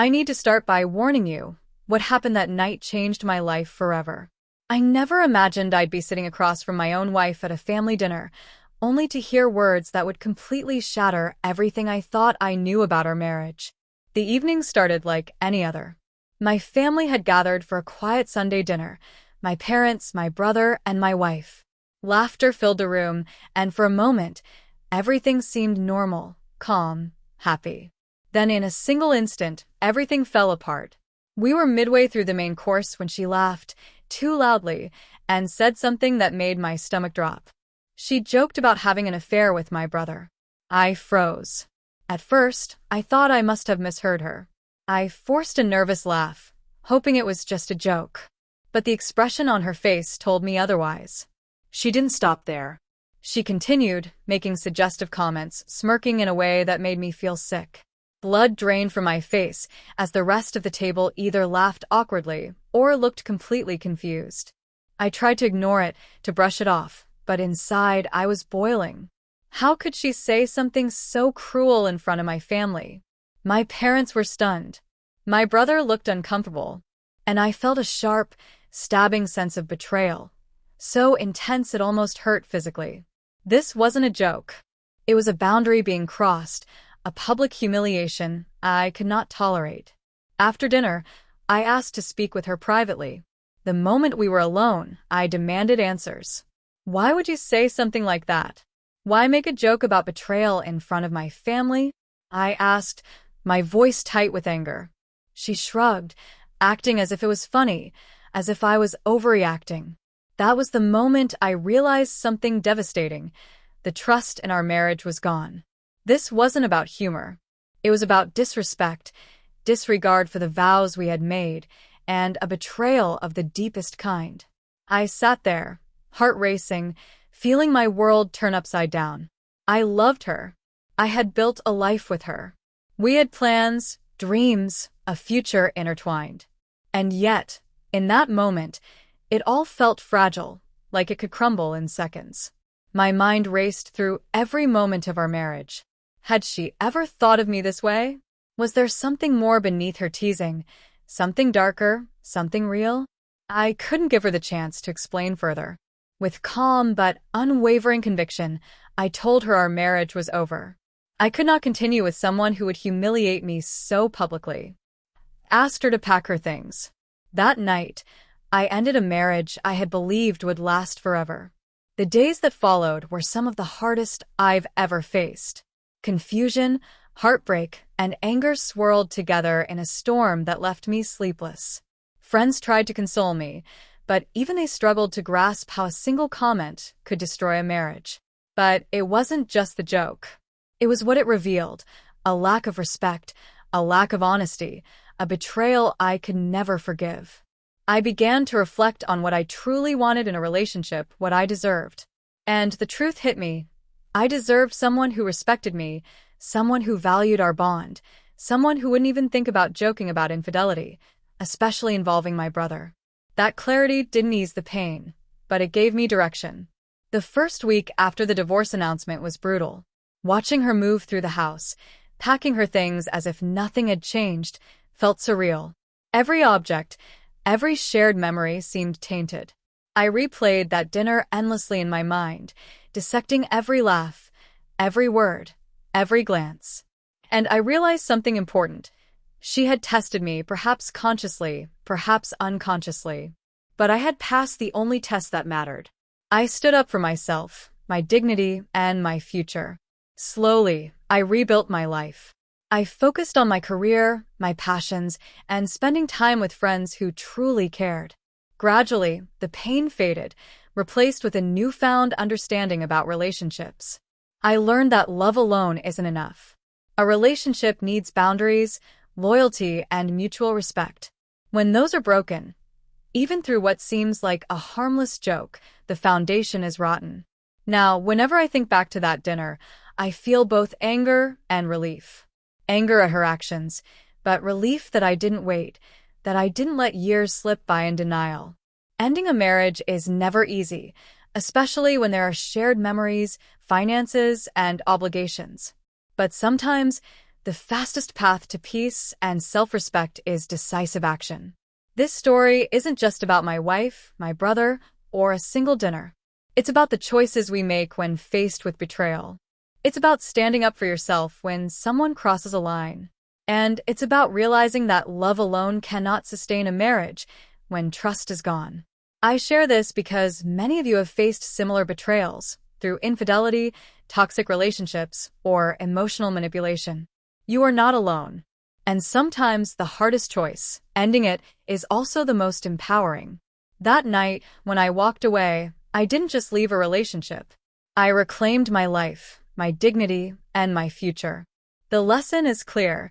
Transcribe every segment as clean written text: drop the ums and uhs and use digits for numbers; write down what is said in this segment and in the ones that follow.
I need to start by warning you. What happened that night changed my life forever. I never imagined I'd be sitting across from my own wife at a family dinner, only to hear words that would completely shatter everything I thought I knew about our marriage. The evening started like any other. My family had gathered for a quiet Sunday dinner, my parents, my brother, and my wife. Laughter filled the room, and for a moment, everything seemed normal, calm, happy. Then in a single instant, everything fell apart. We were midway through the main course when she laughed, too loudly, and said something that made my stomach drop. She joked about having an affair with my brother. I froze. At first, I thought I must have misheard her. I forced a nervous laugh, hoping it was just a joke. But the expression on her face told me otherwise. She didn't stop there. She continued, making suggestive comments, smirking in a way that made me feel sick. Blood drained from my face as the rest of the table either laughed awkwardly or looked completely confused. I tried to ignore it, to brush it off, but inside I was boiling. How could she say something so cruel in front of my family? My parents were stunned. My brother looked uncomfortable, and I felt a sharp, stabbing sense of betrayal, so intense it almost hurt physically. This wasn't a joke. It was a boundary being crossed, a public humiliation I could not tolerate. After dinner, I asked to speak with her privately. The moment we were alone, I demanded answers. Why would you say something like that? Why make a joke about betrayal in front of my family? I asked, my voice tight with anger. She shrugged, acting as if it was funny, as if I was overreacting. That was the moment I realized something devastating. The trust in our marriage was gone. This wasn't about humor. It was about disrespect, disregard for the vows we had made, and a betrayal of the deepest kind. I sat there, heart racing, feeling my world turn upside down. I loved her. I had built a life with her. We had plans, dreams, a future intertwined. And yet, in that moment, it all felt fragile, like it could crumble in seconds. My mind raced through every moment of our marriage. Had she ever thought of me this way? Was there something more beneath her teasing? Something darker? Something real? I couldn't give her the chance to explain further. With calm but unwavering conviction, I told her our marriage was over. I could not continue with someone who would humiliate me so publicly. Asked her to pack her things. That night, I ended a marriage I had believed would last forever. The days that followed were some of the hardest I've ever faced. Confusion, heartbreak, and anger swirled together in a storm that left me sleepless. Friends tried to console me, but even they struggled to grasp how a single comment could destroy a marriage. But it wasn't just the joke. It was what it revealed: a lack of respect, a lack of honesty, a betrayal I could never forgive. I began to reflect on what I truly wanted in a relationship, what I deserved. And the truth hit me. I deserved someone who respected me, someone who valued our bond, someone who wouldn't even think about joking about infidelity, especially involving my brother. That clarity didn't ease the pain, but it gave me direction. The first week after the divorce announcement was brutal. Watching her move through the house, packing her things as if nothing had changed, felt surreal. Every object, every shared memory seemed tainted. I replayed that dinner endlessly in my mind, dissecting every laugh, every word, every glance. And I realized something important. She had tested me, perhaps consciously, perhaps unconsciously. But I had passed the only test that mattered. I stood up for myself, my dignity, and my future. Slowly, I rebuilt my life. I focused on my career, my passions, and spending time with friends who truly cared. Gradually, the pain faded, replaced with a newfound understanding about relationships. I learned that love alone isn't enough. A relationship needs boundaries, loyalty, and mutual respect. When those are broken, even through what seems like a harmless joke, the foundation is rotten. Now, whenever I think back to that dinner, I feel both anger and relief. Anger at her actions, but relief that I didn't wait, that I didn't let years slip by in denial. Ending a marriage is never easy, especially when there are shared memories, finances, and obligations. But sometimes, the fastest path to peace and self-respect is decisive action. This story isn't just about my wife, my brother, or a single dinner. It's about the choices we make when faced with betrayal. It's about standing up for yourself when someone crosses a line. And it's about realizing that love alone cannot sustain a marriage when trust is gone. I share this because many of you have faced similar betrayals through infidelity, toxic relationships, or emotional manipulation. You are not alone. And sometimes the hardest choice, ending it, is also the most empowering. That night, when I walked away, I didn't just leave a relationship. I reclaimed my life, my dignity, and my future. The lesson is clear.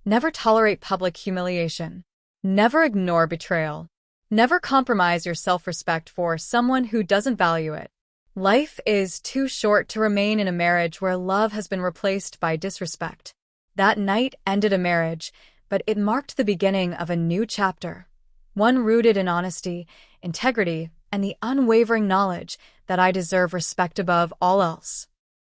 Never tolerate public humiliation. Never ignore betrayal. Never compromise your self-respect for someone who doesn't value it. Life is too short to remain in a marriage where love has been replaced by disrespect. That night ended a marriage, but it marked the beginning of a new chapter. One rooted in honesty, integrity, and the unwavering knowledge that I deserve respect above all else.